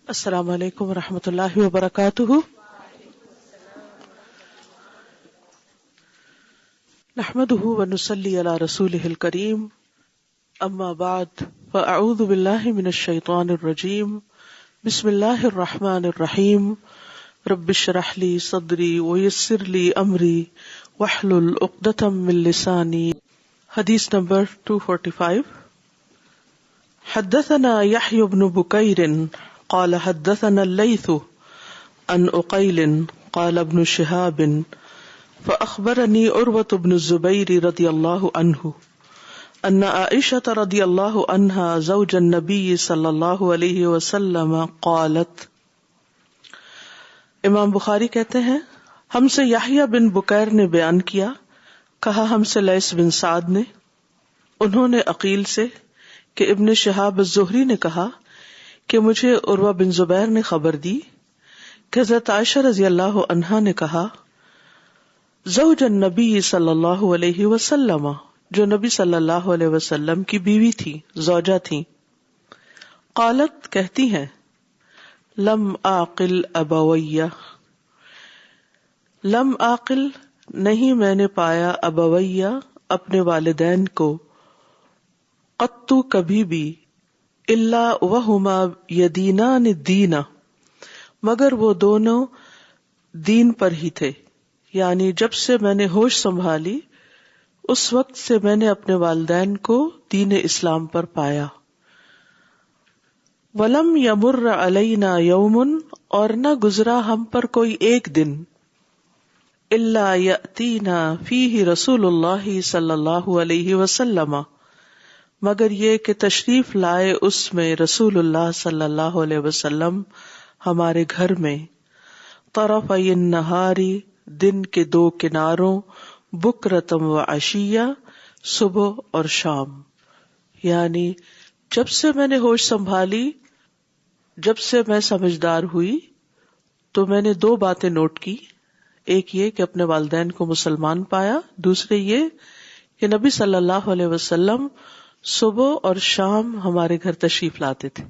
السلام علیکم ورحمۃ اللہ وبرکاتہ. نحمده ونصلی علی رسوله الکریم. اما بعد فاعوذ باللہ من الشیطان الرجیم. بسم اللہ الرحمن الرحیم. رب اشرح لی صدری ویسر لی امری واحلل عقدۃ من لسانی. حدیث نمبر 245. حدثنا یحیی بن بکیر قال حدثنا الليث عن عقيل قال ابن شهاب فأخبرني عروة بن الزبير رضي الله عنه أن عائشة رضي الله عنها زوج النبي صلى الله عليه وسلم قالت. امام بخاری کہتے ہیں ہم سے یحییٰ بن بکیر نے بیان کیا، کہا ہم سے لیث بن سعد نے، انہوں نے عقیل سے کہ ابن شہاب الزہری نے کہا کہ مجھے عروہ بن زبیر نے خبر دی کہ حضرت عائشہ رضی اللہ عنہا نے کہا زوج النبی صلی اللہ علیہ وسلم، جو نبی صلی اللہ علیہ وسلم کی بیوی تھی، زوجہ تھی. قالت کہتی ہیں لم آقل ابویہ، لم آقل نہیں میں نے پایا ابویہ اپنے والدین کو، قط کبھی بھی، الا وہما یدینان الدین مگر وہ دونوں دین پر ہی تھے، یعنی جب سے میں نے ہوش سنبھالی اس وقت سے میں نے اپنے والدین کو دین اسلام پر پایا. ولم یمر علینا یوم اور نہ گزرا ہم پر کوئی ایک دن، الا یأتینا فیہ رسول اللہ صلی اللہ علیہ وسلم مگر یہ کہ تشریف لائے اس میں رسول اللہ صلی اللہ علیہ وسلم ہمارے گھر میں، طرفی النہاری دن کے دو کناروں، بکرتم و عشیہ صبح اور شام. یعنی جب سے میں نے ہوش سنبھالی، جب سے میں سمجھدار ہوئی تو میں نے دو باتیں نوٹ کی. ایک یہ کہ اپنے والدین کو مسلمان پایا، دوسرے یہ کہ نبی صلی اللہ علیہ وسلم صبح اور شام ہمارے گھر تشریف لاتے تھے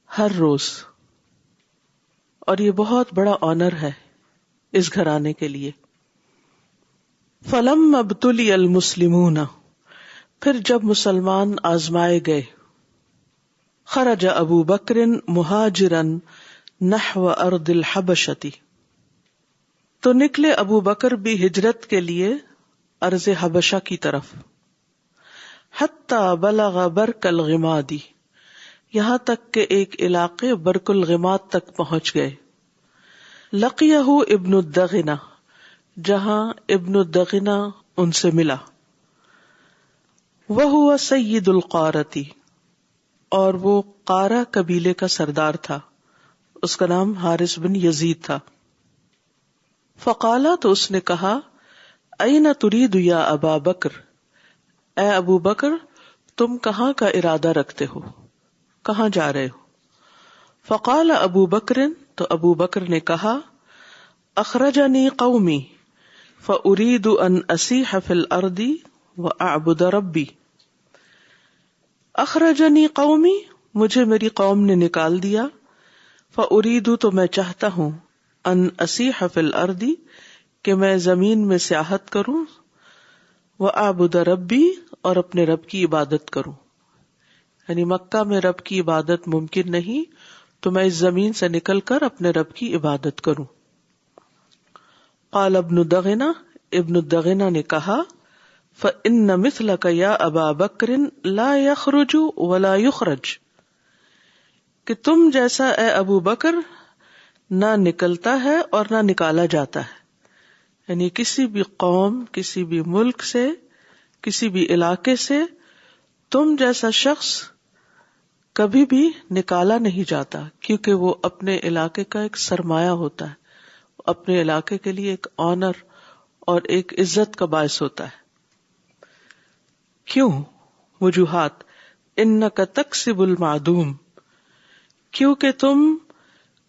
ہر روز، اور یہ بہت بڑا آنر ہے اس گھرانے کے لیے. فلم ابتلی المسلمون پھر جب مسلمان آزمائے گئے، خرج ابو بکر مہاجرا نحو ارض الحبشتی تو نکلے ابو بکر بھی ہجرت کے لیے ارض حبشہ کی طرف. حتی بلغ برک الغمادی یہاں تک کہ ایک علاقے برک الغماد تک پہنچ گئے. لقیہ ابن الدغنہ جہاں ابن الدغنہ ان سے ملا. وہو سید القارتی اور وہ قارہ قبیلے کا سردار تھا، اس کا نام حارث بن یزید تھا. فقالا تو اس نے کہا این ترید یا ابا بکر، اے ابو بکر تم کہاں کا ارادہ رکھتے ہو، کہاں جا رہے ہو؟ فقال ابو بکر تو ابو بکر نے کہا اخرجنی قومی فارید ان اسیح فی الارض واعبد ربی. اخرجنی قومی مجھے میری قوم نے نکال دیا، فارید تو میں چاہتا ہوں، ان اسیح فی الارض کہ میں زمین میں سیاحت کروں، وَأَعْبُدَ رَبِّي اور اپنے رب کی عبادت کروں. یعنی مکہ میں رب کی عبادت ممکن نہیں تو میں اس زمین سے نکل کر اپنے رب کی عبادت کروں. قال ابن دغنہ ابن دغنہ نے کہا فَإِنَّ مِثْلَكَ يَا أَبَا بَكْرٍ لَا يَخْرُجُ وَلَا يُخْرَجُ کہ تم جیسا اے ابو بکر نہ نکلتا ہے اور نہ نکالا جاتا ہے. یعنی کسی بھی قوم، کسی بھی ملک سے، کسی بھی علاقے سے تم جیسا شخص کبھی بھی نکالا نہیں جاتا، کیونکہ وہ اپنے علاقے کا ایک سرمایہ ہوتا ہے، اپنے علاقے کے لیے ایک آنر اور ایک عزت کا باعث ہوتا ہے. کیوں؟ وجوہات. انک تکسب المعدوم کیونکہ تم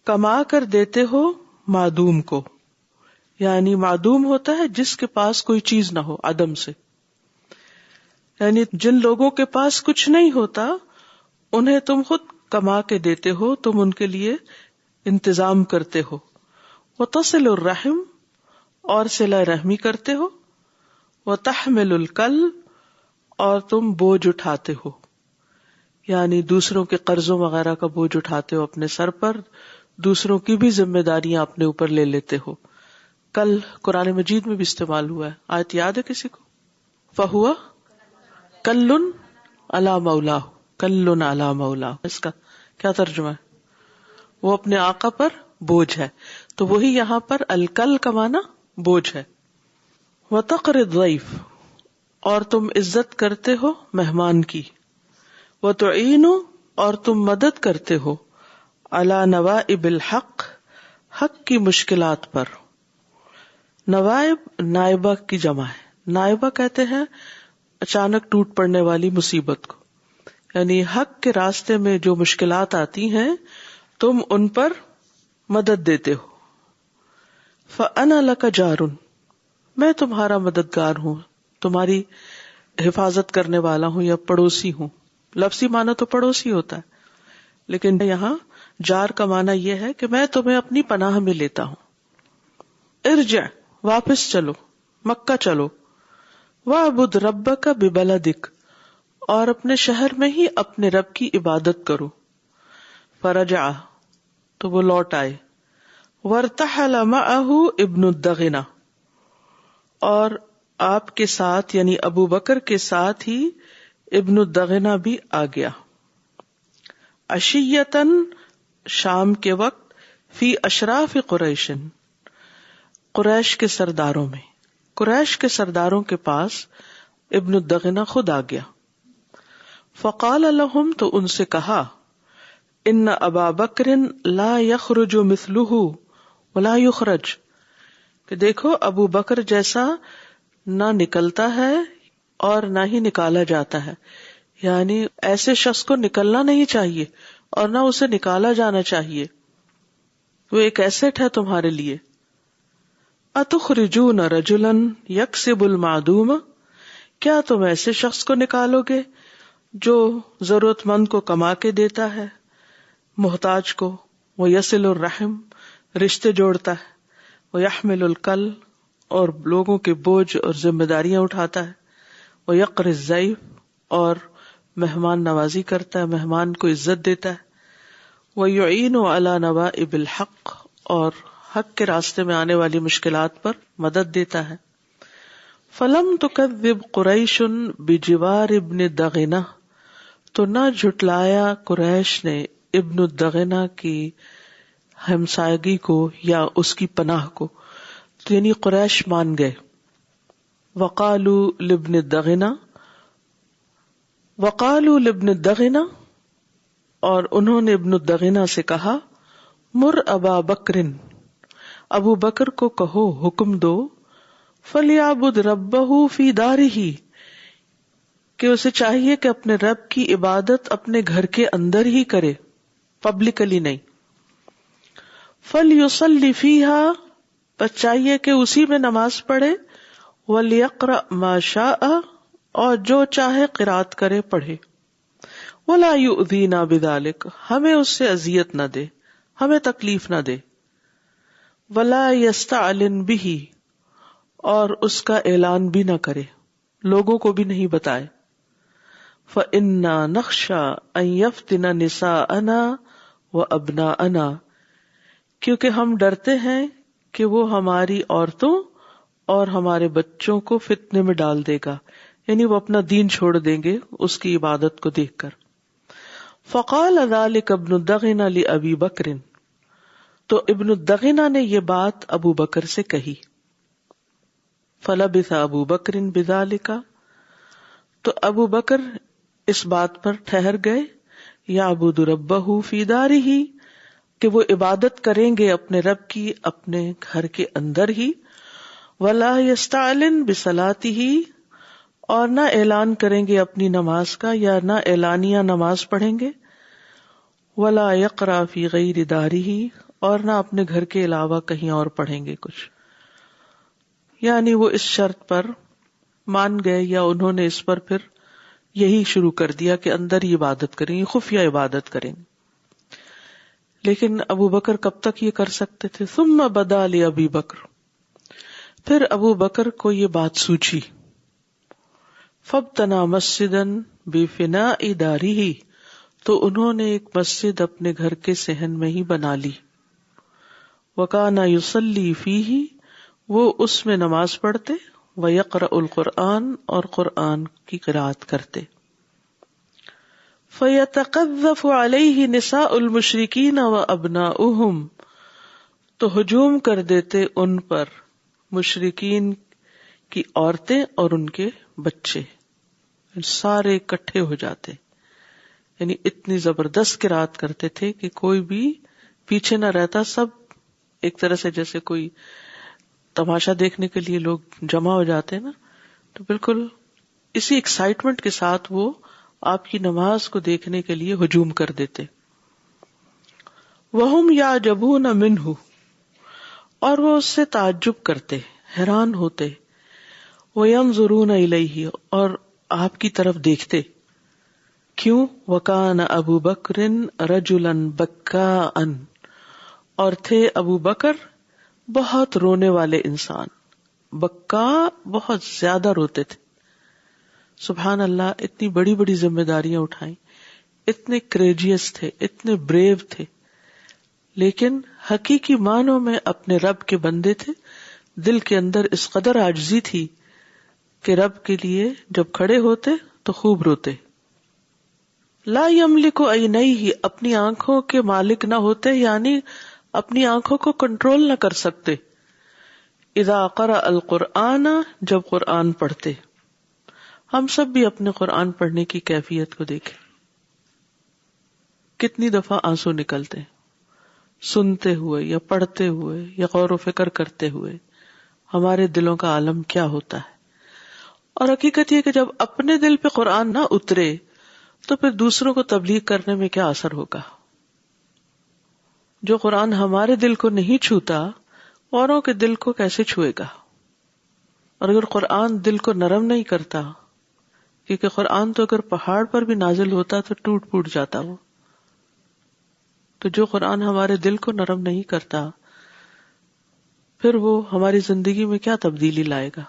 کما کر دیتے ہو معدوم کو، یعنی معدوم ہوتا ہے جس کے پاس کوئی چیز نہ ہو، عدم سے. یعنی جن لوگوں کے پاس کچھ نہیں ہوتا انہیں تم خود کما کے دیتے ہو، تم ان کے لیے انتظام کرتے ہو، وتصل الرحم، اور صلہ رحمی کرتے ہو، وتحمل الکل، اور تم بوجھ اٹھاتے ہو، یعنی دوسروں کے قرضوں وغیرہ کا بوجھ اٹھاتے ہو اپنے سر پر، دوسروں کی بھی ذمہ داریاں اپنے اوپر لے لیتے ہو. کل قرآن مجید میں بھی استعمال ہوا ہے، آیت یاد ہے کسی کو؟ فہوا کلن علی مولا، کلن علی مولا، اس کا کیا ترجمہ ہے؟ وہ اپنے آقا پر بوجھ ہے. تو وہی یہاں پر الکل کا معنی بوجھ ہے. وتقر الضیف، اور تم عزت کرتے ہو مہمان کی. وتعین، اور تم مدد کرتے ہو علی نوائب الحق، حق کی مشکلات پر. نوائب نائبہ کی جمع ہے. نائبہ کہتے ہیں اچانک ٹوٹ پڑنے والی مصیبت کو، یعنی حق کے راستے میں جو مشکلات آتی ہیں تم ان پر مدد دیتے ہو. فَأَنَا لَكَ جَارٌ، میں تمہارا مددگار ہوں، تمہاری حفاظت کرنے والا ہوں یا پڑوسی ہوں. لفظی معنی تو پڑوسی ہوتا ہے، لیکن یہاں جار کا معنی یہ ہے کہ میں تمہیں اپنی پناہ میں لیتا ہوں. ارجع، واپس چلو، مکہ چلو. وَاعْبُدْ رَبَّكَ بِبَلَدِكَ، اور اپنے شہر میں ہی اپنے رب کی عبادت کرو. فرجع، تو وہ لوٹ آئے. وارتحل معه ابن الدغنہ، اور آپ کے ساتھ یعنی ابو بکر کے ساتھ ہی ابن الدغنہ بھی آ گیا. عشیتاً، شام کے وقت، فی اشراف قریش، قریش کے سرداروں میں. قریش کے سرداروں کے پاس ابن الدغنہ خود آ گیا. فقال لهم، تو ان سے کہا، ان ابا بکر لا یخرج مثلہ ولا یخرج، کہ دیکھو ابو بکر جیسا نہ نکلتا ہے اور نہ ہی نکالا جاتا ہے، یعنی ایسے شخص کو نکلنا نہیں چاہیے اور نہ اسے نکالا جانا چاہیے. وہ ایک ایسٹ ہے تمہارے لیے. اتخرجون رجلا یکسب المعدوم، کیا تم ایسے شخص کو نکالو گے جو ضرورت مند کو کما کے دیتا ہے، محتاج کو. وہ یصل الرحم، رشتے جوڑتا ہے. وہ یحمل الکل، اور لوگوں کے بوجھ اور ذمہ داریاں اٹھاتا ہے. وہ یقر الضیف، اور مہمان نوازی کرتا ہے، مہمان کو عزت دیتا ہے. وہ یعین علی نوائب الحق، اور حق کے راستے میں آنے والی مشکلات پر مدد دیتا ہے. فلم تکذب قریش بجوار ابن الدغنہ، تو نہ جھٹلایا قریش نے ابن الدغنہ کی ہمسائیگی کو یا اس کی پناہ کو، تو یعنی قریش مان گئے. وقالوا لابن الدغنہ، اور انہوں نے ابن الدغنہ سے کہا، مر ابا بکر، ابو بکر کو کہو، حکم دو، فلیعبد ربہ فی دارہ، کہ اسے چاہیے کہ اپنے رب کی عبادت اپنے گھر کے اندر ہی کرے، پبلکلی نہیں. فلیصلی فیہا، بس چاہیے کہ اسی میں نماز پڑھے. ولیقرأ ما شاء، اور جو چاہے قرات کرے پڑھے. ولا یؤذینا بذلک، ہمیں اس سے اذیت نہ دے، ہمیں تکلیف نہ دے. ولا یستعلن بہ، اور اس کا اعلان بھی نہ کرے، لوگوں کو بھی نہیں بتائے. فإنا نخشى أن يفتن نساءنا وأبناءنا، کیونکہ ہم ڈرتے ہیں کہ وہ ہماری عورتوں اور ہمارے بچوں کو فتنے میں ڈال دے گا، یعنی وہ اپنا دین چھوڑ دیں گے اس کی عبادت کو دیکھ کر. فقال ذلك ابن الدغنہ لأبی بکر، تو ابن الدغنہ نے یہ بات ابو بکر سے کہی. فلبث ابو بکر بذلك، تو ابو بکر اس بات پر ٹھہر گئے، یعبد ربہ فی دارہ، کہ وہ عبادت کریں گے اپنے رب کی اپنے گھر کے اندر ہی. ولا یستعلن بصلاتہ، اور نہ اعلان کریں گے اپنی نماز کا یا نہ اعلانیہ نماز پڑھیں گے. ولا یقرأ فی غیر دارہ، اور نہ اپنے گھر کے علاوہ کہیں اور پڑھیں گے کچھ. یعنی وہ اس شرط پر مان گئے، یا انہوں نے اس پر پھر یہی شروع کر دیا کہ اندر ہی عبادت کریں گے، خفیہ عبادت کریں گے. لیکن ابو بکر کب تک یہ کر سکتے تھے؟ ثم بدا لأبی بکر، پھر ابو بکر کو یہ بات سوچی، فابتنا مسجدا بفناء دارہ، تو انہوں نے ایک مسجد اپنے گھر کے صحن میں ہی بنا لی، وکان یصلی فیہ، وہ اس میں نماز پڑھتے، ویقرأ القرآن، اور قرآن کی قرأت کرتے، فیتقذف علیہ نساء المشرکین وابناؤہم، تو ہجوم کر دیتے ان پر مشرکین کی عورتیں اور ان کے بچے، سارے اکٹھے ہو جاتے، یعنی اتنی زبردست قرأت کرتے تھے کہ کوئی بھی پیچھے نہ رہتا، سب ایک طرح سے جیسے کوئی تماشا دیکھنے کے لیے لوگ جمع ہو جاتے نا، تو بالکل اسی ایکسائٹمنٹ کے ساتھ وہ آپ کی نماز کو دیکھنے کے لیے ہجوم کر دیتے، وَهُمْ يَعْجَبُونَ مِنْهُ، اور وہ اس سے تعجب کرتے، حیران ہوتے، وَيَنْظُرُونَ إِلَيْهِ، اور آپ کی طرف دیکھتے، کیوں؟ وَكَانَ أَبُو بَكْرٍ رَجُلًا بَكَّاءً، اور تھے ابو بکر بہت رونے والے انسان، بکا بہت زیادہ روتے تھے۔ سبحان اللہ، اتنی بڑی بڑی ذمہ داریاں اٹھائیں، اتنے کریجیس تھے، اتنے بریو تھے، لیکن حقیقی معنوں میں اپنے رب کے بندے تھے، دل کے اندر اس قدر عاجزی تھی کہ رب کے لیے جب کھڑے ہوتے تو خوب روتے۔ لا یملک عینیہ، اپنی آنکھوں کے مالک نہ ہوتے، یعنی اپنی آنکھوں کو کنٹرول نہ کر سکتے، اذا قرأ القرآن، جب قرآن پڑھتے۔ ہم سب بھی اپنے قرآن پڑھنے کی کیفیت کو دیکھیں، کتنی دفعہ آنسو نکلتے ہیں سنتے ہوئے یا پڑھتے ہوئے یا غور و فکر کرتے ہوئے، ہمارے دلوں کا عالم کیا ہوتا ہے۔ اور حقیقت یہ کہ جب اپنے دل پہ قرآن نہ اترے تو پھر دوسروں کو تبلیغ کرنے میں کیا اثر ہوگا؟ جو قرآن ہمارے دل کو نہیں چھوتا، اوروں کے دل کو کیسے چھوئے گا؟ اور اگر قرآن دل کو نرم نہیں کرتا، کیونکہ قرآن تو اگر پہاڑ پر بھی نازل ہوتا تو ٹوٹ پھوٹ جاتا وہ، تو جو قرآن ہمارے دل کو نرم نہیں کرتا، پھر وہ ہماری زندگی میں کیا تبدیلی لائے گا؟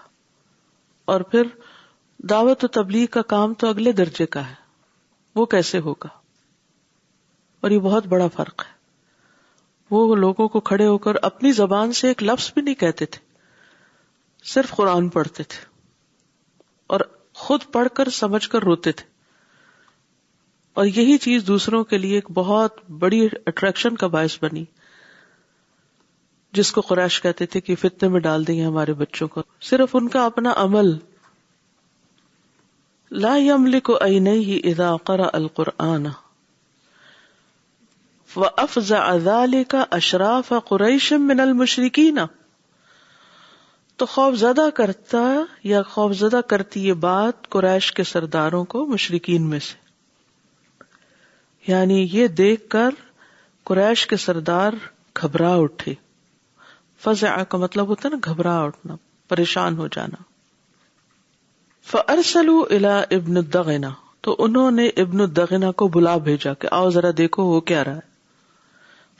اور پھر دعوت و تبلیغ کا کام تو اگلے درجے کا ہے، وہ کیسے ہوگا؟ اور یہ بہت بڑا فرق ہے۔ وہ لوگوں کو کھڑے ہو کر اپنی زبان سے ایک لفظ بھی نہیں کہتے تھے، صرف قرآن پڑھتے تھے اور خود پڑھ کر سمجھ کر روتے تھے، اور یہی چیز دوسروں کے لیے ایک بہت بڑی اٹریکشن کا باعث بنی، جس کو قریش کہتے تھے کہ فتنے میں ڈال دیں ہمارے بچوں کو، صرف ان کا اپنا عمل۔ لا یملک عینیہ اذا قرأ القرآن وَأَفْزَعَ ذَلِكَ أَشْرَافَ قُرَيْشٍ مِّنَ الْمُشْرِكِينَ، تو خوفزدہ کرتا یا خوفزدہ کرتی یہ بات قریش کے سرداروں کو مشرکین میں سے، یعنی یہ دیکھ کر قریش کے سردار گھبرا اٹھے۔ فزع کا مطلب ہوتا ہے نا گھبرا اٹھنا، پریشان ہو جانا۔ فَأَرْسَلُوا إِلَىٰ ابن الدغنہ، تو انہوں نے ابن الدغنہ کو بلا بھیجا کہ آؤ ذرا دیکھو وہ کیا رہا ہے۔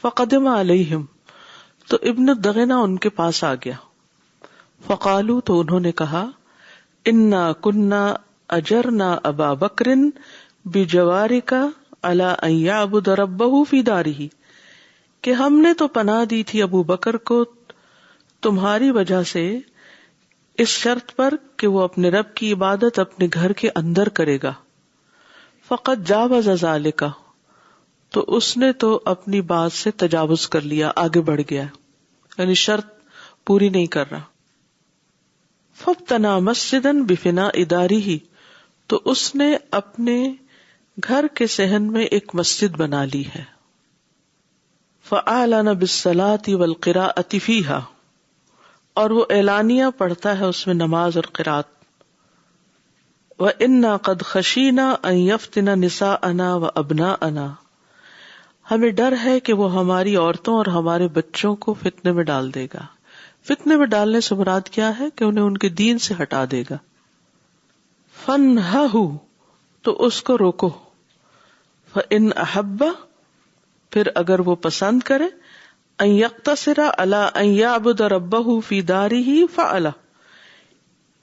فقدم علیہم، تو ابن الدغنہ ان کے پاس آ گیا۔ فقالوا، تو انہوں نے کہا، انا کنا اجرنا ابا بکر بجوارک علی ان یعبد ربہ فی دارہ، کہ ہم نے تو پناہ دی تھی ابو بکر کو تمہاری وجہ سے اس شرط پر کہ وہ اپنے رب کی عبادت اپنے گھر کے اندر کرے گا۔ فقد جاوز ذالک، تو اس نے تو اپنی بات سے تجاوز کر لیا، آگے بڑھ گیا، یعنی شرط پوری نہیں کر رہا۔ فابتنا مسجدا بفناء دارہ، تو اس نے اپنے گھر کے صحن میں ایک مسجد بنا لی ہے۔ فاعلن بالصلاة والقراءة فیہا، اور وہ اعلانیہ پڑھتا ہے اس میں نماز اور قرات۔ وَإِنَّا قَدْ خَشِينَا أَن يَفْتِنَ نِسَاءَنَا وَأَبْنَاءَنَا، ہمیں ڈر ہے کہ وہ ہماری عورتوں اور ہمارے بچوں کو فتنے میں ڈال دے گا۔ فتنے میں ڈالنے سے مراد کیا ہے کہ انہیں ان کے دین سے ہٹا دے گا۔ فَانْهَهُ، تو اس کو روکو۔ فَإِنْ أَحَبَّ، پھر اگر وہ پسند کرے ان یقتصر علی ان یعبد ربہ فی دارہ فعلا،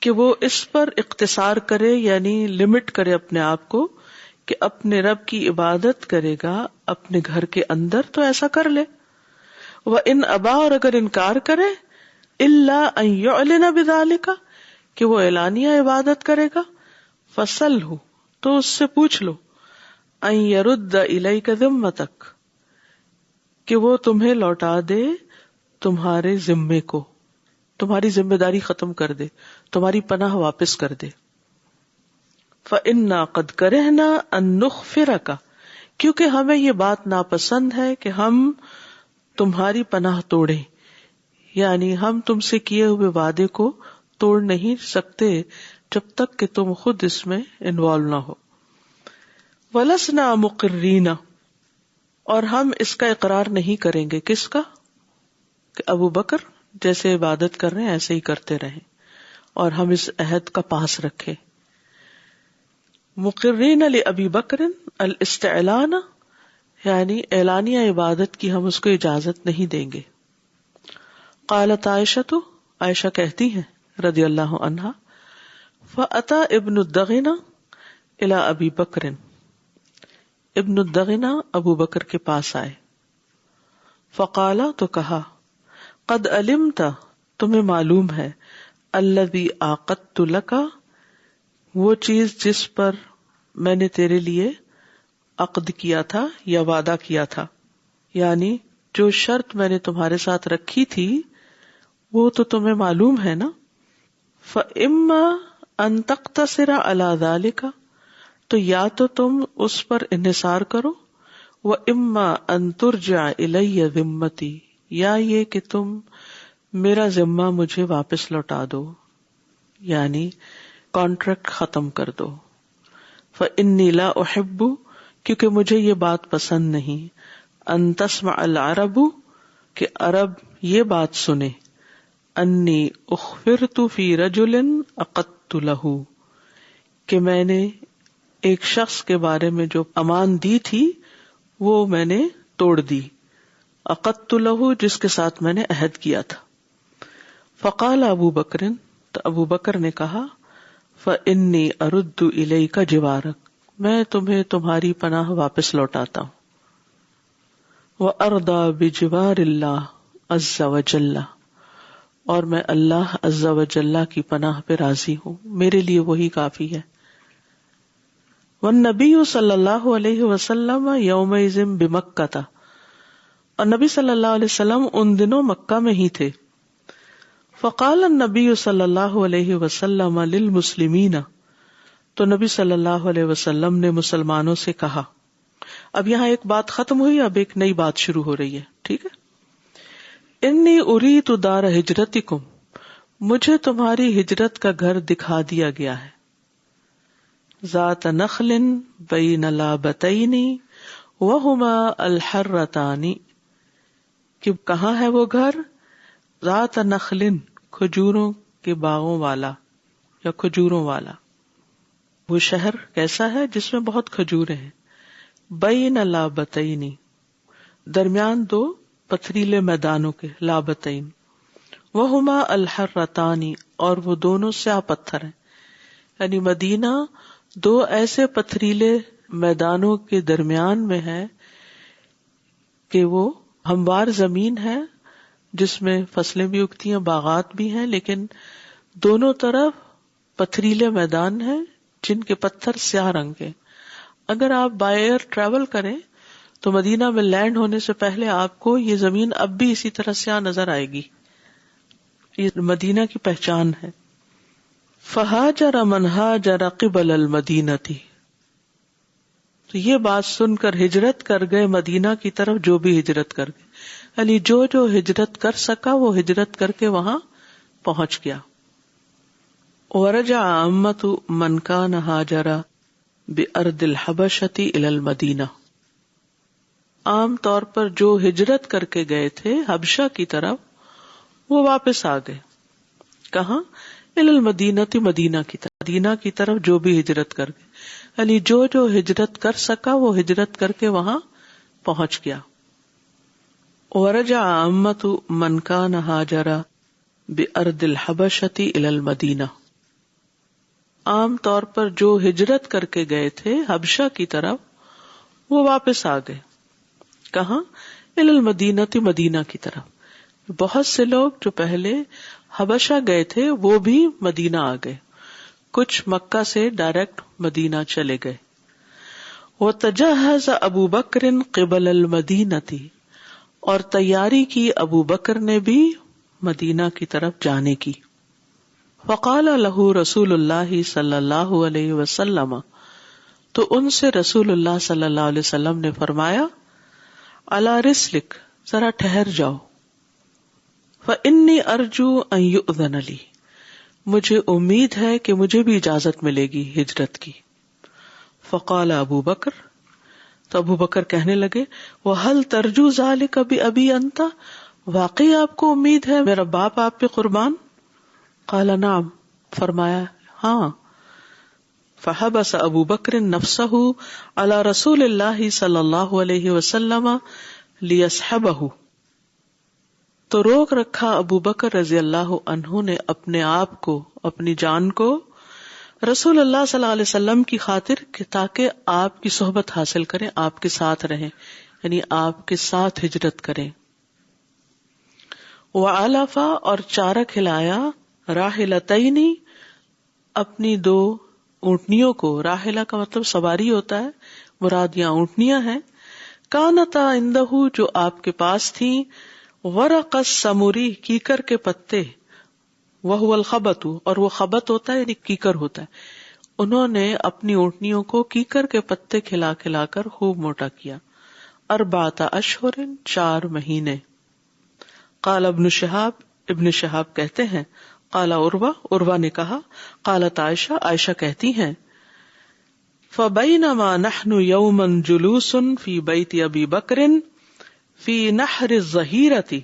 کہ وہ اس پر اقتصار کرے یعنی لمٹ کرے اپنے آپ کو کہ اپنے رب کی عبادت کرے گا اپنے گھر کے اندر، تو ایسا کر لے. وَإِنْ أَبَى، اور اگر انکار کرے إِلَّا أَنْ يُعْلِنَ بِذَلِكَ، کہ وہ اعلانیہ عبادت کرے گا، فَسَلْهُ، تو اس سے پوچھ لو، أَنْ يَرُدَّ إِلَيْكَ ذِمَّتَكَ، کہ وہ تمہیں لوٹا دے تمہارے ذمے کو، تمہاری ذمہ داری ختم کر دے، تمہاری پناہ واپس کر دے. فَإِنَّا قَدْ كَرِهْنَا أَن نُخْفِرَكَ، کیونکہ ہمیں یہ بات ناپسند ہے کہ ہم تمہاری پناہ توڑیں، یعنی ہم تم سے کیے ہوئے وعدے کو توڑ نہیں سکتے جب تک کہ تم خود اس میں انوالو نہ ہو. وَلَسْنَا مُقِرِّينَ، اور ہم اس کا اقرار نہیں کریں گے. کس کا؟ کہ ابو بکر جیسے عبادت کر رہے ہیں ایسے ہی کرتے رہیں اور ہم اس عہد کا پاس رکھیں. مقرین لأبی بکر الاستعلان، یعنی اعلانیہ عبادت کی ہم اس کو اجازت نہیں دیں گے. قالت عائشہ، عائشہ کہتی ہیں رضی اللہ عنہا، فأتى ابن الدغنہ الی ابی بکر، ابن الدغنہ ابو بکر کے پاس آئے. فقالا، تو کہا، قد علمت، تمہیں معلوم ہے، الذی عاقدت لک، وہ چیز جس پر میں نے تیرے لیے عقد کیا تھا یا وعدہ کیا تھا، یعنی جو شرط میں نے تمہارے ساتھ رکھی تھی وہ تو تمہیں معلوم ہے نا. فَإِمَّا أَن تَقْتَصِرَ عَلَى ذَلِكَ، تو یا تو تم اس پر انحصار کرو، وَإِمَّا أَن تُرْجَعَ إِلَيَّ ذِمَّتِي، یا یہ کہ تم میرا ذمہ مجھے واپس لوٹا دو، یعنی کانٹریکٹ ختم کر دو. فَإِنِّي لَا أُحِبُّ، کیونکہ مجھے یہ بات پسند نہیں، أَن تَسْمَعَ الْعَرَبُ، کہ عرب یہ بات سنے، أَنِّي أُخْفِرْتُ فِي رَجُلٍ عَقَدْتُ لَهُ، کہ میں نے ایک شخص کے بارے میں جو امان دی تھی وہ میں نے توڑ دی، عقدت لہ، جس کے ساتھ میں نے عہد کیا تھا. فقال ابو بکر، تو ابو بکر نے کہا، فإنی ارد الیک جوارک، میں تمہیں تمہاری پناہ واپس لوٹاتا ہوں. وارضی بجوار اللہ عز وجل، اور میں اللہ عز وجل کی پناہ پہ راضی ہوں، میرے لیے وہی کافی ہے. والنبی صلی اللہ علیہ وسلم یومئذ بمکہ، اور نبی صلی اللہ علیہ وسلم ان دنوں مکہ میں ہی تھے. فقال النبی صلی اللہ علیہ وسلم للمسلمین، تو نبی صلی اللہ علیہ وسلم نے مسلمانوں سے کہا. اب یہاں ایک بات ختم ہوئی، اب ایک نئی بات شروع ہو رہی ہے، ٹھیک ہے. انی اریت دار ہجرتکم، مجھے تمہاری ہجرت کا گھر دکھا دیا گیا ہے. ذات نخل بین لابتین وہما الحرتان، کہ کہاں ہے وہ گھر؟ ذات نخل، کھجوروں کے باغوں والا یا کھجوروں والا. وہ شہر کیسا ہے؟ جس میں بہت کھجوریں ہیں. بین لابتین، درمیان دو پتھریلے میدانوں کے، لابتین. وہما الحرتان، اور وہ دونوں سیاہ پتھر ہیں. یعنی مدینہ دو ایسے پتھریلے میدانوں کے درمیان میں ہے کہ وہ ہموار زمین ہے جس میں فصلیں بھی اگتی ہیں، باغات بھی ہیں، لیکن دونوں طرف پتھریلے میدان ہیں جن کے پتھر سیاہ رنگ کے. اگر آپ بائی ایئر ٹریول کریں تو مدینہ میں لینڈ ہونے سے پہلے آپ کو یہ زمین اب بھی اسی طرح سیاہ نظر آئے گی. یہ مدینہ کی پہچان ہے. فہاجر من ہاجر قبل المدینۃ، تو یہ بات سن کر ہجرت کر گئے مدینہ کی طرف جو بھی ہجرت کر گئے، یعنی جو جو ہجرت کر سکا وہ ہجرت کر کے وہاں پہنچ گیا. ورجع عامۃ من کان ہاجر بأرض الحبشۃ الی المدینہ، عام طور پر جو ہجرت کر کے گئے تھے حبشہ کی طرف وہ واپس آ گئے. کہاں؟ الی المدینۃ، مدینہ کی طرف. مدینہ کی طرف جو بھی ہجرت کر گئے، یعنی جو جو ہجرت کر سکا وہ ہجرت کر کے وہاں پہنچ گیا. ورجع عامۃ من کان ہاجر بأرض الحبشۃ الی المدینہ، عام طور پر جو ہجرت کر کے گئے تھے حبشہ کی طرف وہ واپس آ گئے. کہاں؟ الی المدینہ، مدینہ کی طرف. بہت سے لوگ جو پہلے حبشہ گئے تھے وہ بھی مدینہ آ گئے، کچھ مکہ سے ڈائریکٹ مدینہ چلے گئے. وتجہز ابو بکر قبل المدینہ، اور تیاری کی ابو بکر نے بھی مدینہ کی طرف جانے کی. فقال له رسول اللہ صلی اللہ علیہ وسلم، تو ان سے رسول اللہ صلی اللہ علیہ وسلم نے فرمایا، علی رسلک، ذرا ٹھہر جاؤ. فإنی ارجو ان یؤذن لی، مجھے امید ہے کہ مجھے بھی اجازت ملے گی ہجرت کی. فقال ابو بکر، تو ابو بکر کہنے لگے، وَهَلْ تَرْجُو ذَلِكَ بِأَبِي أَنْتَ، واقعی آپ کو امید ہے میرا باپ آپ پہ قربان؟ قال نعم، فرمایا ہاں. فحبس ابو بکر نفسہ علی رسول اللہ صلی اللہ علیہ وسلم لیصحبہ، تو روک رکھا ابو بکر رضی اللہ عنہ نے اپنے آپ کو، اپنی جان کو رسول اللہ صلی اللہ علیہ وسلم کی خاطر کہ تاکہ آپ کی صحبت حاصل کریں، آپ کے ساتھ رہیں، یعنی آپ کے ساتھ ہجرت کریں. وعلفا، اور چارہ کھلایا، راحلتین، اپنی 2 اونٹنیوں کو. راحلہ کا مطلب سواری ہوتا ہے، مراد یہاں اونٹنیاں ہیں. کانتا عندہ، جو آپ کے پاس تھیں. ورق السمری، کیکر کے پتے. وہو الخبط، اور وہ خبط ہوتا ہے یعنی کیکر ہوتا ہے. انہوں نے اپنی اونٹنیوں کو کیکر کے پتے کھلا کھلا کر خوب موٹا کیا. 4 اشہر، 4 مہینے. قال ابن شہاب کہتے ہیں، قال عروہ نے کہا، قالت عائشہ، عائشہ کہتی ہیں، فبینما نحن یوما جلوس فی بیت ابی بکر فی نحر الظہیرۃ،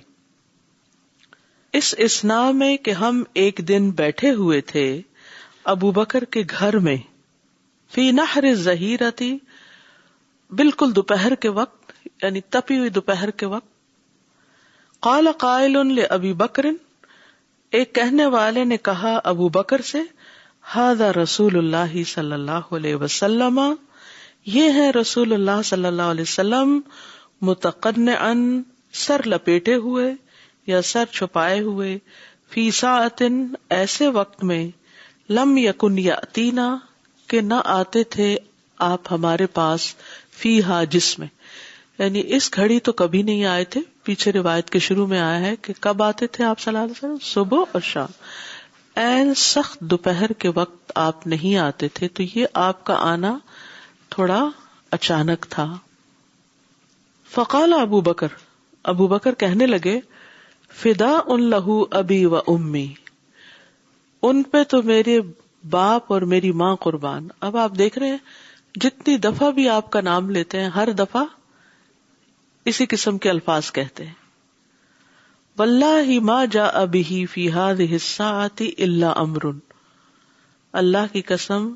اس اسنا میں کہ ہم ایک دن بیٹھے ہوئے تھے ابو بکر کے گھر میں، فی نحر الظہیرۃ، بالکل دوپہر کے وقت، یعنی تپی ہوئی دوپہر کے وقت. قال قائل لابی بکر، ایک کہنے والے نے کہا ابو بکر سے، ھذا رسول اللہ صلی اللہ علیہ وسلم، یہ ہے رسول اللہ صلی اللہ علیہ وسلم، متقنعا، سر لپیٹے ہوئے یا سر چھپائے ہوئے، فی ساعت، ایسے وقت میں، لم یکن یاتینا، کہ نہ آتے تھے آپ ہمارے پاس، فیہا، جس میں، یعنی اس گھڑی تو کبھی نہیں آئے تھے. پیچھے روایت کے شروع میں آیا ہے کہ کب آتے تھے آپ صلی اللہ علیہ وسلم؟ صبح اور شام. این سخت دوپہر کے وقت آپ نہیں آتے تھے، تو یہ آپ کا آنا تھوڑا اچانک تھا. فقال ابو بکر کہنے لگے، فداء لہ ابی و امی، ان پہ تو میرے باپ اور میری ماں قربان. اب آپ دیکھ رہے ہیں جتنی دفعہ بھی آپ کا نام لیتے ہیں ہر دفعہ اسی قسم کے الفاظ کہتے ہیں. واللہ ما جاء بہ فی ہذہ الساعۃ الا امر، اللہ کی قسم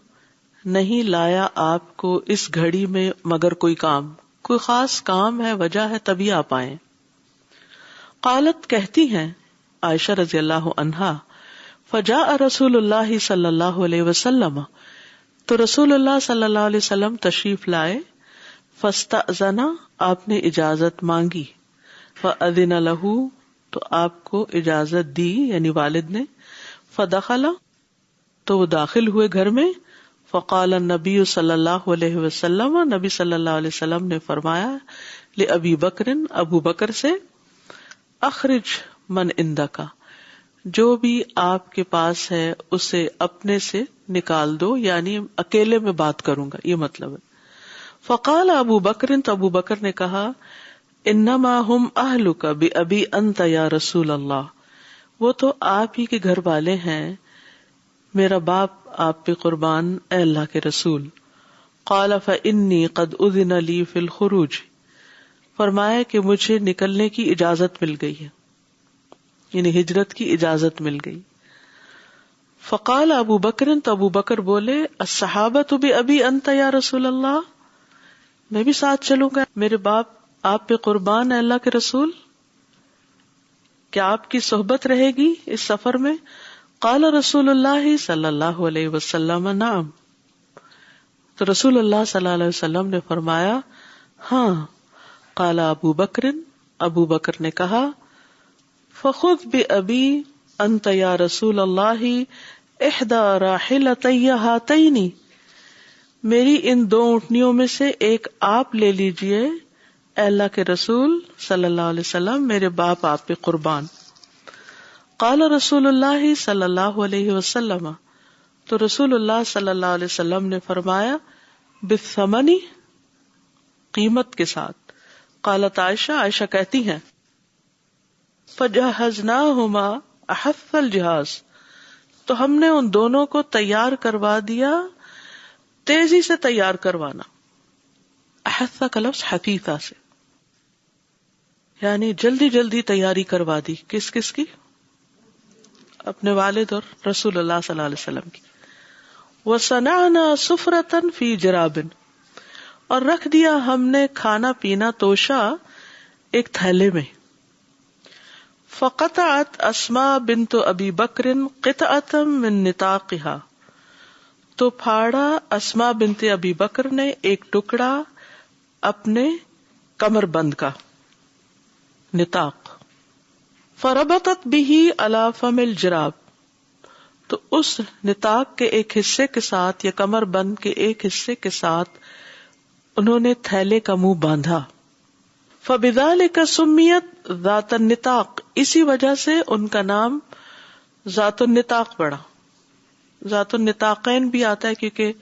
نہیں لایا آپ کو اس گھڑی میں مگر کوئی کام، کوئی خاص کام ہے، وجہ ہے، تبھی آپ آئے. قالت، کہتی ہیں عائشہ رضی اللہ عنہا، فجاء رسول اللہ صلی اللہ علیہ وسلم، تو رسول اللہ صلی اللہ علیہ وسلم تشریف لائے. فاستأذن، آپ نے اجازت مانگی. فأذن لہ، تو آپ کو اجازت دی یعنی والد نے. فدخل، تو وہ داخل ہوئے گھر میں. فقال النبی صلی اللہ علیہ وسلم، نبی صلی اللہ علیہ وسلم نے فرمایا، لأبی بکر، ابو بکر سے، اخرج من عندک، جو بھی آپ کے پاس ہے اسے اپنے سے نکال دو، یعنی اکیلے میں بات کروں گا، یہ مطلب ہے. فقال ابو بکر، تو ابو بکر نے کہا، انما ہم اہلک بأبی انت یا رسول اللہ، وہ تو آپ ہی کے گھر والے ہیں، میرا باپ آپ پہ قربان، اے اللہ کے رسول. قال فإنی قد اذن لی فی الخروج، فرمایا کہ مجھے نکلنے کی اجازت مل گئی ہے، یعنی ہجرت کی اجازت مل گئی. فقال ابو بکر، تو ابو بکر بولے، الصحابۃ بأبی انت یا رسول اللہ، میں بھی ساتھ چلوں گا، میرے باپ آپ پہ قربان ہے اللہ کے رسول. کیا آپ کی صحبت رہے گی اس سفر میں؟ قال رسول اللہ صلی اللہ علیہ وسلم نعم. تو رسول اللہ صلی اللہ علیہ وسلم نے فرمایا ہاں. قال ابو بکر، ابو بکر نے کہا فخذ بأبی انت یا رسول اللہ احدی راحلتی ہاتین، میری ان دو اونٹنیوں میں سے ایک آپ لے لیجئے، اے اللہ کے رسول صلی اللہ علیہ وسلم، میرے باپ آپ پہ قربان. قال رسول اللہ صلی اللہ علیہ وسلم، تو رسول اللہ صلی اللہ علیہ وسلم نے فرمایا بالثمن، قیمت کے ساتھ. قالت عائشہ، عائشہ کہتی ہیں فجہزناہما احث الجہاز، تو ہم نے ان دونوں کو تیار کروا دیا، تیزی سے تیار کروانا. احث کا لفظ حثیثہ سے، یعنی جلدی جلدی تیاری کروا دی. کس کس کی؟ اپنے والد اور رسول اللہ صلی اللہ علیہ وسلم کی. وَصَنَعْنَا سُفْرَةً فِي جَرَابٍ، اور رکھ دیا ہم نے کھانا پینا توشا ایک تھیلے میں. فَقَطَعَتْ أَسْمَاء بِنْتُ أَبِي بَكْرٍ قِطْعَةً مِّن نِطَاقِهَا، تو پھاڑا اسماء بنت ابی بکر نے ایک ٹکڑا اپنے کمر بند کا، نطاق. فربطت به على فم الجراب، تو اس نطاق کے ایک حصے کے ساتھ یا کمر بند کے ایک حصے کے ساتھ انہوں نے تھیلے کا منہ باندھا. فبذلك سمیت ذات النطاق، اسی وجہ سے ان کا نام ذات النطاق پڑا. ذات النطاقین بھی آتا ہے کیونکہ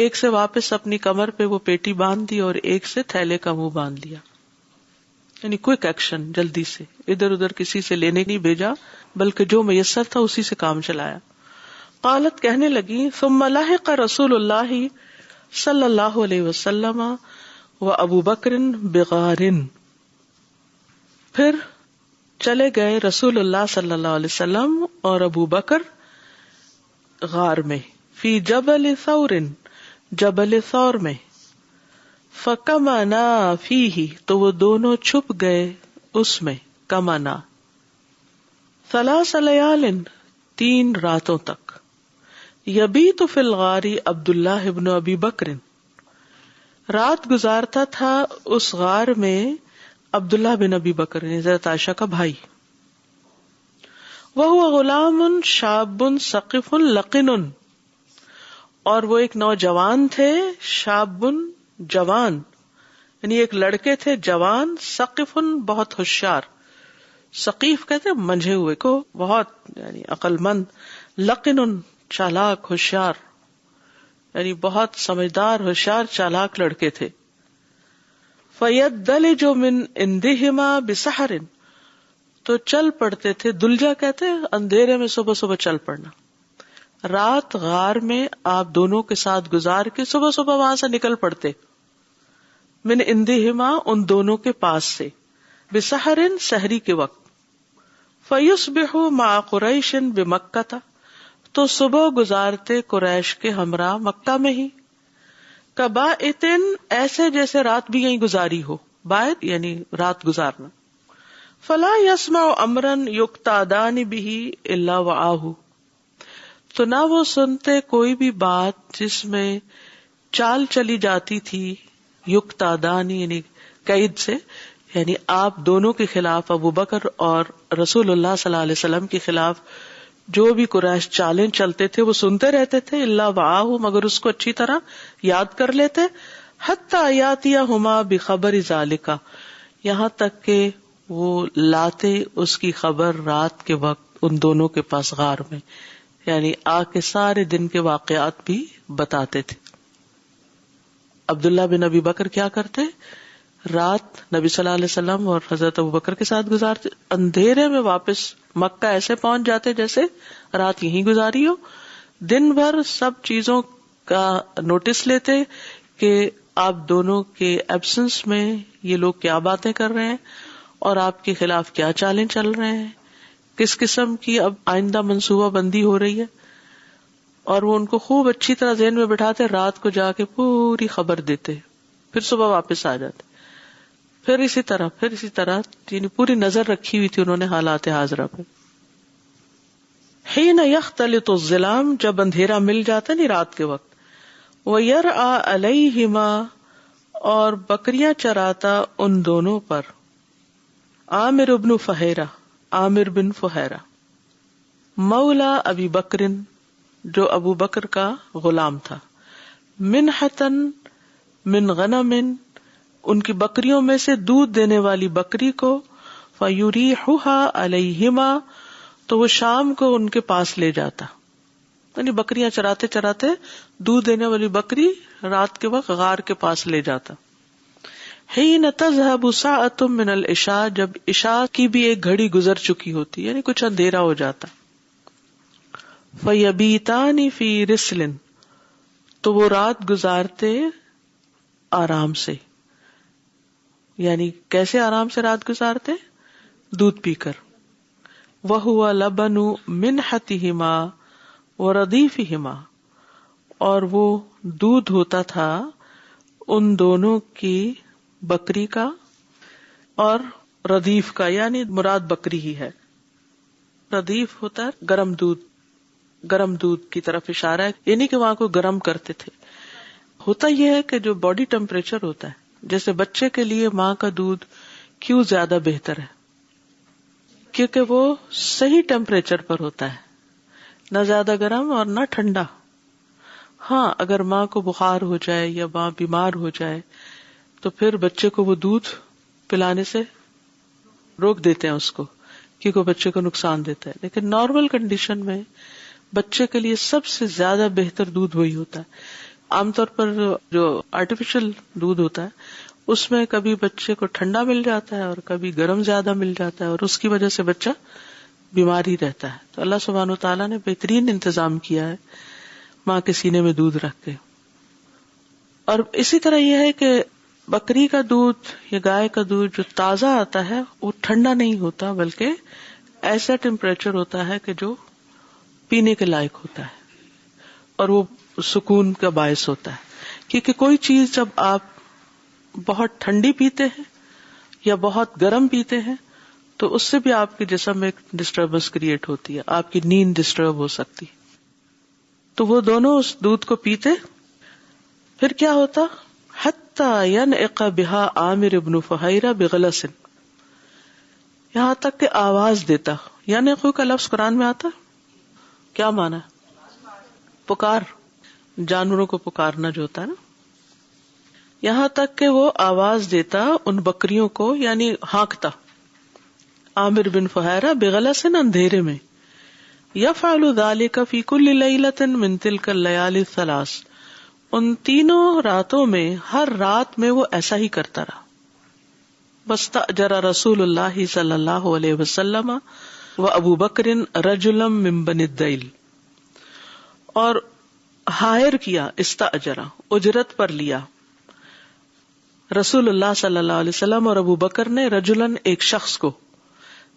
ایک سے واپس اپنی کمر پہ وہ پیٹی باندھ دی اور ایک سے تھیلے کا منہ باندھ دیا، یعنی کوئک ایکشن، جلدی سے، ادھر ادھر کسی سے لینے نہیں بھیجا بلکہ جو میسر تھا اسی سے کام چلایا. قالت، کہنے لگی ثم لحق رسول اللہ صلی اللہ علیہ وسلم و ابو بکر بغار، پھر چلے گئے رسول اللہ صلی اللہ علیہ وسلم اور ابو بکر غار میں، فی جبل ثور، جبل ثور میں. فکمنا فیہ، تو وہ دونوں چھپ گئے اس میں، کمنا. ثلاث لیال، 3 راتوں تک. یبیت فی الغار عبداللہ ابن ابی بکر، رات گزارتا تھا اس غار میں عبداللہ بن ابی بکر، حضرت عائشہ کا بھائی. وہو غلام شاب ثقف لقن، اور وہ ایک نوجوان تھے، شاب جوان، یعنی ایک لڑکے تھے جوان، ثقف بہت ہوشیار، ثقیف کہتے ہیں منجھے ہوئے کو، بہت یعنی عقل مند، لقن چالاک ہوشیار، یعنی بہت سمجھدار ہوشیار چالاک لڑکے تھے. فَيَدَّلِجُ مِنْ عِنْدِهِمَا بِسَحَرٍ، تو چل پڑتے تھے، دلجا کہتے ہیں اندھیرے میں صبح صبح چل پڑنا. رات غار میں آپ دونوں کے ساتھ گزار کے صبح صبح وہاں سے نکل پڑتے. من عندہما، ان دونوں کے پاس سے، بسحرٍ، سحری کے وقت. فَيُصْبِحُ مَعَ قُرَيْشٍ بِمَكَّةَ، تو صبح گزارتے قریش کے ہمراہ مکہ میں ہی. کبائتن، ایسے جیسے رات بھی یہیں گزاری ہو، بائت یعنی رات گزارنا. فلا یسمع امرا یقتادان به الا وعاہ، تو نہ وہ سنتے کوئی بھی بات جس میں چال چلی جاتی تھی، یقتادان یعنی قید سے، یعنی آپ دونوں کے خلاف، ابو بکر اور رسول اللہ صلی اللہ علیہ وسلم کے خلاف جو بھی قریش چالیں چلتے تھے وہ سنتے رہتے تھے، الا وعاہ، مگر اس کو اچھی طرح یاد کر لیتے. حتی یاتیہما بخبر ذالک، یہاں تک کہ وہ لاتے اس کی خبر رات کے وقت ان دونوں کے پاس غار میں، یعنی آ کے سارے دن کے واقعات بھی بتاتے تھے. عبداللہ بن ابی بکر کیا کرتے، رات نبی صلی اللہ علیہ وسلم اور حضرت ابو بکر کے ساتھ گزارتے، اندھیرے میں واپس مکہ ایسے پہنچ جاتے جیسے رات یہیں گزاری ہو. دن بھر سب چیزوں کا نوٹس لیتے کہ آپ دونوں کے ایبسنس میں یہ لوگ کیا باتیں کر رہے ہیں اور آپ کے خلاف کیا چالیں چل رہے ہیں، کس قسم کی اب آئندہ منصوبہ بندی ہو رہی ہے، اور وہ ان کو خوب اچھی طرح ذہن میں بٹھاتے، رات کو جا کے پوری خبر دیتے، پھر صبح واپس آ جاتے. پھر اسی طرح یعنی پوری نظر رکھی ہوئی تھی انہوں نے حالات حاضرہ پہ. حین یختلط الظلام، جب اندھیرا مل جاتا نہیں رات کے وقت. ویرعی علیہما، اور بکریاں چراتا ان دونوں پر. عامر بن فہیرہ، عامر بن فہیرہ، مولا ابی بکر، جو ابو بکر کا غلام تھا. منحتن من غنم، ان کی بکریوں میں سے دودھ دینے والی بکری کو. فیریحها علیہما، تو وہ شام کو ان کے پاس لے جاتا. یعنی بکریاں چراتے چراتے دودھ دینے والی بکری رات کے وقت غار کے پاس لے جاتا. حین تذهب ساعۃ من العشاء، جب عشاء کی بھی ایک گھڑی گزر چکی ہوتی، یعنی کچھ اندھیرا ہو جاتا. فیبیتان فی رسل، تو وہ رات گزارتے آرام سے. یعنی کیسے آرام سے رات گزارتے؟ دودھ پی کر. وَهُوَ لَبَنُ مِنْحَتِهِمَا وَرَضِيفِهِمَا، اور وہ دودھ ہوتا تھا ان دونوں کی بکری کا اور ردیف کا، یعنی مراد بکری ہی ہے. ردیف ہوتا ہے گرم دودھ، گرم دودھ کی طرف اشارہ ہے، یعنی کہ وہاں کو گرم کرتے تھے. ہوتا یہ ہے کہ جو باڈی ٹیمپریچر ہوتا ہے، جیسے بچے کے لیے ماں کا دودھ کیوں زیادہ بہتر ہے؟ کیونکہ وہ صحیح ٹیمپریچر پر ہوتا ہے، نہ زیادہ گرم اور نہ ٹھنڈا. ہاں اگر ماں کو بخار ہو جائے یا ماں بیمار ہو جائے تو پھر بچے کو وہ دودھ پلانے سے روک دیتے ہیں اس کو، کیونکہ وہ بچے کو نقصان دیتا ہے. لیکن نارمل کنڈیشن میں بچے کے لیے سب سے زیادہ بہتر دودھ وہی ہوتا ہے. عام طور پر جو آرٹیفیشل دودھ ہوتا ہے اس میں کبھی بچے کو ٹھنڈا مل جاتا ہے اور کبھی گرم زیادہ مل جاتا ہے، اور اس کی وجہ سے بچہ بیمار ہی رہتا ہے. تو اللہ سبحانہ وتعالیٰ نے بہترین انتظام کیا ہے ماں کے سینے میں دودھ رکھ کے. اور اسی طرح یہ ہے کہ بکری کا دودھ یا گائے کا دودھ جو تازہ آتا ہے وہ ٹھنڈا نہیں ہوتا، بلکہ ایسا ٹیمپریچر ہوتا ہے کہ جو پینے کے لائق ہوتا ہے، اور وہ سکون کا باعث ہوتا ہے. کیونکہ کوئی چیز جب آپ بہت ٹھنڈی پیتے ہیں یا بہت گرم پیتے ہیں تو اس سے بھی آپ کے جسم میں ایک ڈسٹربنس کریٹ ہوتی ہے، آپ کی نیند ڈسٹرب ہو سکتی. تو وہ دونوں اس دودھ کو پیتے. پھر کیا ہوتا؟ حتی ینعق بہا عامر بن فہیرہ بغلس، یہاں تک کہ آواز دیتا. ینعق کا لفظ قرآن میں آتا، کیا معنی ہے؟ پکار، جانوروں کو پکارنا جو ہوتا ہے نا. یہاں تک کہ وہ آواز دیتا ان بکریوں کو، یعنی ہانکتا. عامر بن فہیرہ بغلس، اندھیرے میں. یفعل ذلک فی کل لیلۃ من تلک اللیالی الثلاث، ان تینوں راتوں میں ہر رات میں وہ ایسا ہی کرتا رہا. واستأجر رسول اللہ صلی اللہ علیہ وسلم و ابو بکر رجلا من بنی الدیل، اور ہائر کیا، استأجرا اجرت پر لیا رسول اللہ صلی اللہ علیہ وسلم اور ابو بکر نے رجلن ایک شخص کو،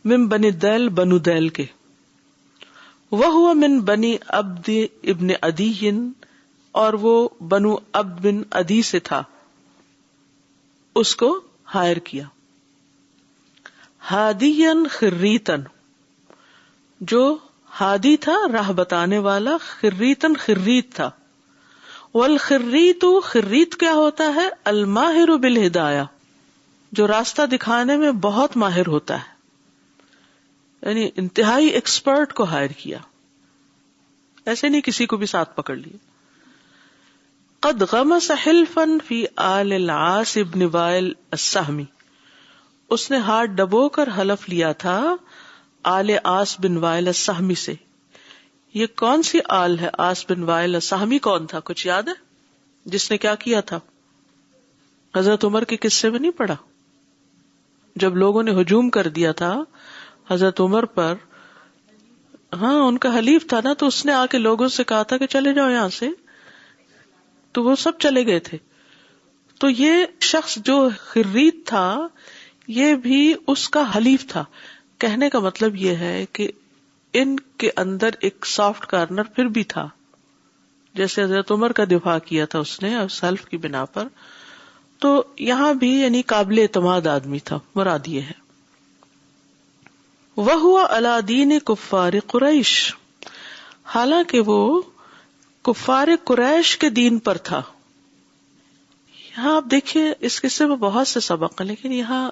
من بنی الدیل بنو دیل کے. وہو من بنی عبد ابن عدی، اور وہ بنو عبد بن عدی سے تھا، اس کو ہائر کیا. ہادین خریتن، جو ہادی تھا راہ بتانے والا، خریتن خریت تھا. والخریت، خریت کیا ہوتا ہے؟ الماہر بالہدایہ، جو راستہ دکھانے میں بہت ماہر ہوتا ہے، یعنی انتہائی ایکسپرٹ کو ہائر کیا، ایسے نہیں کسی کو بھی ساتھ پکڑ لیا. قد غمس حلفا فی آل العاص بن وائل السہمی، اس نے ہاتھ ڈبو کر حلف لیا تھا آل عاص بن وائل السہمی سے. یہ کون سی آل ہے؟ عاص بن وائل السہمی کون تھا؟ کچھ یاد ہے جس نے کیا کیا تھا؟ حضرت عمر کے قصے میں نہیں پڑھا؟ جب لوگوں نے ہجوم کر دیا تھا حضرت عمر پر، ہاں ان کا حلیف تھا نا، تو اس نے آ کے لوگوں سے کہا تھا کہ چلے جاؤ یہاں سے، تو وہ سب چلے گئے تھے. تو یہ شخص جو خریت تھا یہ بھی اس کا حلیف تھا. کہنے کا مطلب یہ ہے کہ ان کے اندر ایک سافٹ کارنر پھر بھی تھا. جیسے حضرت عمر کا دفاع کیا تھا اس نے سیلف کی بنا پر، تو یہاں بھی یعنی قابل اعتماد آدمی تھا، مراد یہ ہے. وَهُوَ عَلَى دِينِ كُفَّارِ قُرَيْش، حالانکہ وہ کفار قریش کے دین پر تھا. یہاں آپ دیکھیے اس قصے میں بہت سے سبق ہیں، لیکن یہاں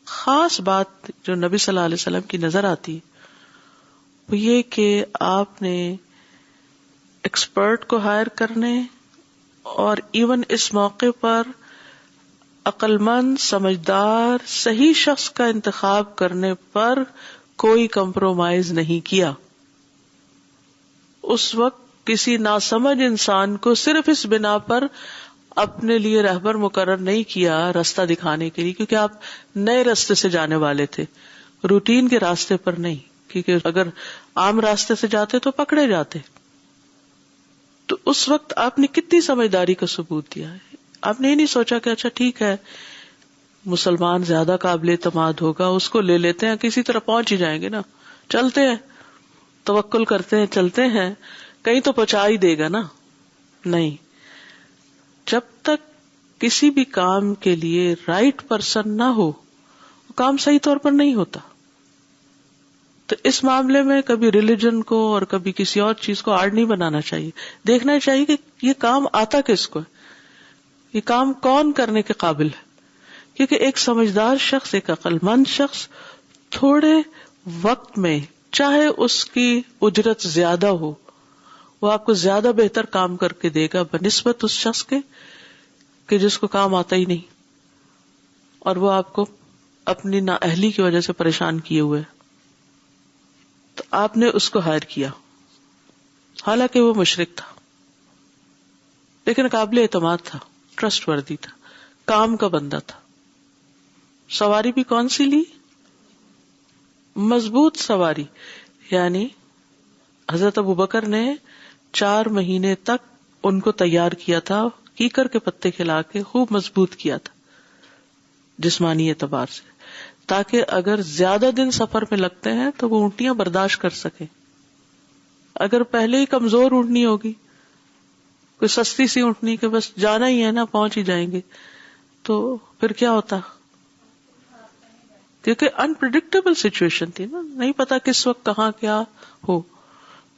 خاص بات جو نبی صلی اللہ علیہ وسلم کی نظر آتی وہ یہ کہ آپ نے ایکسپرٹ کو ہائر کرنے اور ایون اس موقع پر عقل مند، سمجھدار، صحیح شخص کا انتخاب کرنے پر کوئی کمپرومائز نہیں کیا. اس وقت کسی ناسمجھ انسان کو صرف اس بنا پر اپنے لیے رہبر مقرر نہیں کیا راستہ دکھانے کے لیے، کیونکہ آپ نئے راستے سے جانے والے تھے، روٹین کے راستے پر نہیں، کیونکہ اگر عام راستے سے جاتے تو پکڑے جاتے. تو اس وقت آپ نے کتنی سمجھداری کا ثبوت دیا ہے. آپ نے یہ نہیں سوچا کہ اچھا ٹھیک ہے مسلمان زیادہ قابل اعتماد ہوگا، اس کو لے لیتے ہیں، کسی طرح پہنچ ہی جائیں گے نا، چلتے ہیں، توکل کرتے ہیں، چلتے ہیں، کہیں تو پہنچا ہی دے گا نا. نہیں، جب تک کسی بھی کام کے لیے رائٹ پرسن نہ ہو وہ کام صحیح طور پر نہیں ہوتا. تو اس معاملے میں کبھی ریلیجن کو اور کبھی کسی اور چیز کو آڑ نہیں بنانا چاہیے. دیکھنا چاہیے کہ یہ کام آتا کس کو ہے، یہ کام کون کرنے کے قابل ہے. کیونکہ ایک سمجھدار شخص، ایک عقل مند شخص تھوڑے وقت میں چاہے اس کی اجرت زیادہ ہو، وہ آپ کو زیادہ بہتر کام کر کے دے گا بنسبت اس شخص کے کہ جس کو کام آتا ہی نہیں اور وہ آپ کو اپنی نااہلی کی وجہ سے پریشان کیے ہوئے. تو آپ نے اس کو ہائر کیا، حالانکہ وہ مشرک تھا لیکن قابل اعتماد تھا، ٹرسٹ وردی تھا، کام کا بندہ تھا. سواری بھی کون سی لی؟ مضبوط سواری. یعنی حضرت ابوبکر نے 4 مہینے تک ان کو تیار کیا تھا، کیکر کے پتے کھلا کے خوب مضبوط کیا تھا جسمانی اعتبار سے، تاکہ اگر زیادہ دن سفر میں لگتے ہیں تو وہ اونٹیاں برداشت کر سکیں. اگر پہلے ہی کمزور اونٹنی ہوگی، کوئی سستی سی اونٹنی کہ بس جانا ہی ہے نا، پہنچ ہی جائیں گے، تو پھر کیا ہوتا؟ کیونکہ انپریڈکٹیبل سچویشن تھی نا، نہیں پتا کس وقت کہاں کیا ہو.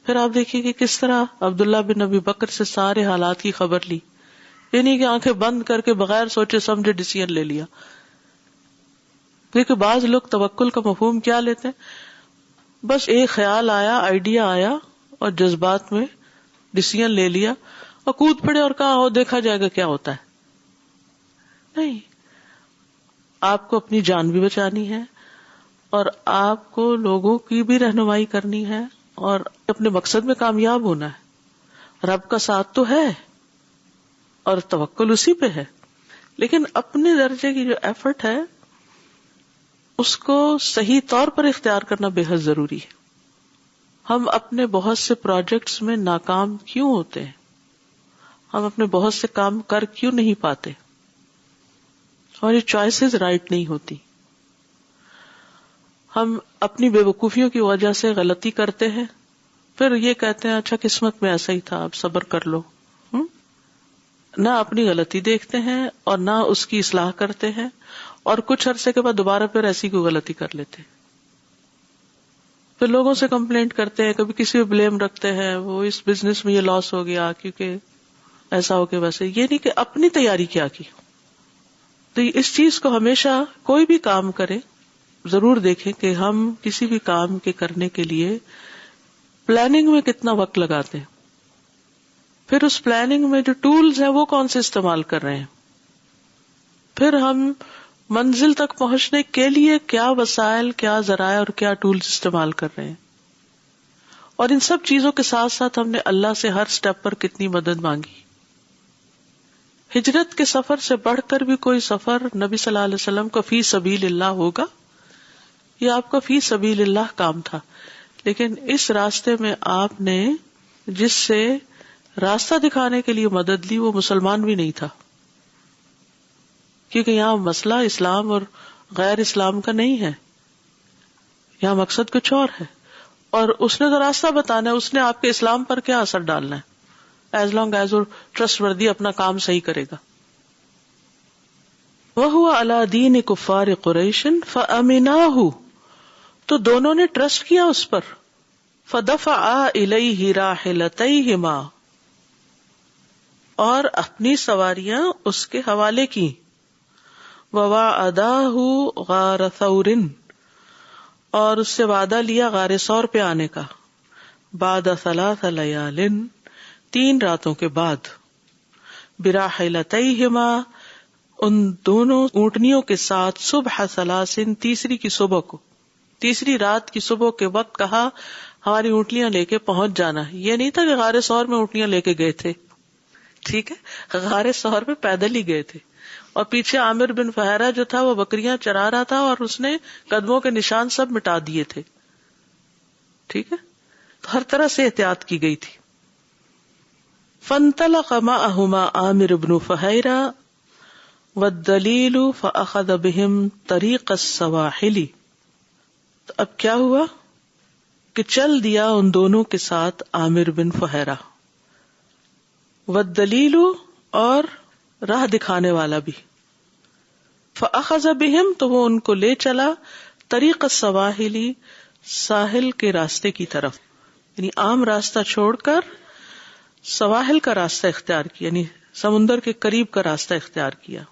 پھر آپ دیکھیے کہ کس طرح عبداللہ بن ابی بکر سے سارے حالات کی خبر لی، یعنی کہ آنکھیں بند کر کے بغیر سوچے سمجھے ڈیسیژن لے لیا. کیونکہ بعض لوگ توکل کا مفہوم کیا لیتے ہیں، بس ایک خیال آیا، آئیڈیا آیا اور جذبات میں ڈیسیژن لے لیا اور کود پڑے اور کہا ہو دیکھا جائے گا کیا ہوتا ہے. نہیں، آپ کو اپنی جان بھی بچانی ہے اور آپ کو لوگوں کی بھی رہنمائی کرنی ہے اور اپنے مقصد میں کامیاب ہونا ہے. رب کا ساتھ تو ہے اور توکل اسی پہ ہے، لیکن اپنے درجے کی جو ایفرٹ ہے اس کو صحیح طور پر اختیار کرنا بے حد ضروری ہے. ہم اپنے بہت سے پروجیکٹس میں ناکام کیوں ہوتے ہیں؟ ہم اپنے بہت سے کام کر کیوں نہیں پاتے؟ اور یہ چوائسز رائٹ نہیں ہوتی. ہم اپنی بے وقوفیوں کی وجہ سے غلطی کرتے ہیں، پھر یہ کہتے ہیں اچھا قسمت میں ایسا ہی تھا، اب صبر کر لو. نہ اپنی غلطی دیکھتے ہیں اور نہ اس کی اصلاح کرتے ہیں، اور کچھ عرصے کے بعد دوبارہ پھر ایسی کوئی غلطی کر لیتے ہیں. پھر لوگوں سے کمپلینٹ کرتے ہیں، کبھی کسی پہ بلیم رکھتے ہیں، وہ اس بزنس میں یہ لاس ہو گیا کیونکہ ایسا ہو کے ویسے. یہ نہیں کہ اپنی تیاری کیا کی. تو اس چیز کو ہمیشہ کوئی بھی کام کرے ضرور دیکھیں کہ ہم کسی بھی کام کے کرنے کے لیے پلاننگ میں کتنا وقت لگاتے ہیں، پھر اس پلاننگ میں جو ٹولز ہیں وہ کون سے استعمال کر رہے ہیں، پھر ہم منزل تک پہنچنے کے لیے کیا وسائل، کیا ذرائع اور کیا ٹولز استعمال کر رہے ہیں. اور ان سب چیزوں کے ساتھ ساتھ ہم نے اللہ سے ہر سٹیپ پر کتنی مدد مانگی. ہجرت کے سفر سے بڑھ کر بھی کوئی سفر نبی صلی اللہ علیہ وسلم کا فی سبیل اللہ ہوگا؟ یہ آپ کا فی سبیل اللہ کام تھا، لیکن اس راستے میں آپ نے جس سے راستہ دکھانے کے لیے مدد لی وہ مسلمان بھی نہیں تھا، کیونکہ یہاں مسئلہ اسلام اور غیر اسلام کا نہیں ہے، یہاں مقصد کچھ اور ہے. اور اس نے تو راستہ بتانا ہے، اس نے آپ کے اسلام پر کیا اثر ڈالنا ہے، ایز لانگ ایز وہ ٹرسٹ وردی اپنا کام صحیح کرے گا. وَهُوَ عَلَى دِينِ كُفَّارِ قُرَيْشٍ فَأَمِنَاهُ، تو دونوں نے ٹرسٹ کیا اس پر. فَدَفَعَا إِلَيْهِ رَاحِلَتَيْهِمَا، اور اپنی سواریاں اس کے حوالے کی. وَوَعَدَاهُ غَارَ ثَوْرٍ، اور اس سے وعدہ لیا غار ثور پہ آنے کا. بعد 3 لیال، 3 راتوں کے بعد. براحلتیہما، ان دونوں اونٹنیوں کے ساتھ. صبح 3، تیسری کی صبح کو، تیسری رات کی صبح کے وقت کہا ہماری اونٹنیاں لے کے پہنچ جانا. یہ نہیں تھا کہ غار ثور میں اونٹنیاں لے کے گئے تھے، ٹھیک ہے، غار ثور میں پیدل ہی گئے تھے. اور پیچھے عامر بن فہرہ جو تھا وہ بکریاں چرا رہا تھا اور اس نے قدموں کے نشان سب مٹا دیے تھے، ٹھیک ہے، تو ہر طرح سے احتیاط کی گئی تھی. فانطلق معهما عامر بن فہیرہ والدلیل فاخذ بهم طریق السواحل. تو اب کیا ہوا کہ چل دیا ان دونوں کے ساتھ عامر بن فہیرہ، والدلیل، اور راہ دکھانے والا بھی. فاخذ بهم، تو وہ ان کو لے چلا طریق السواحل، ساحل کے راستے کی طرف، یعنی عام راستہ چھوڑ کر سواحل کا راستہ اختیار کیا، یعنی سمندر کے قریب کا راستہ اختیار کیا.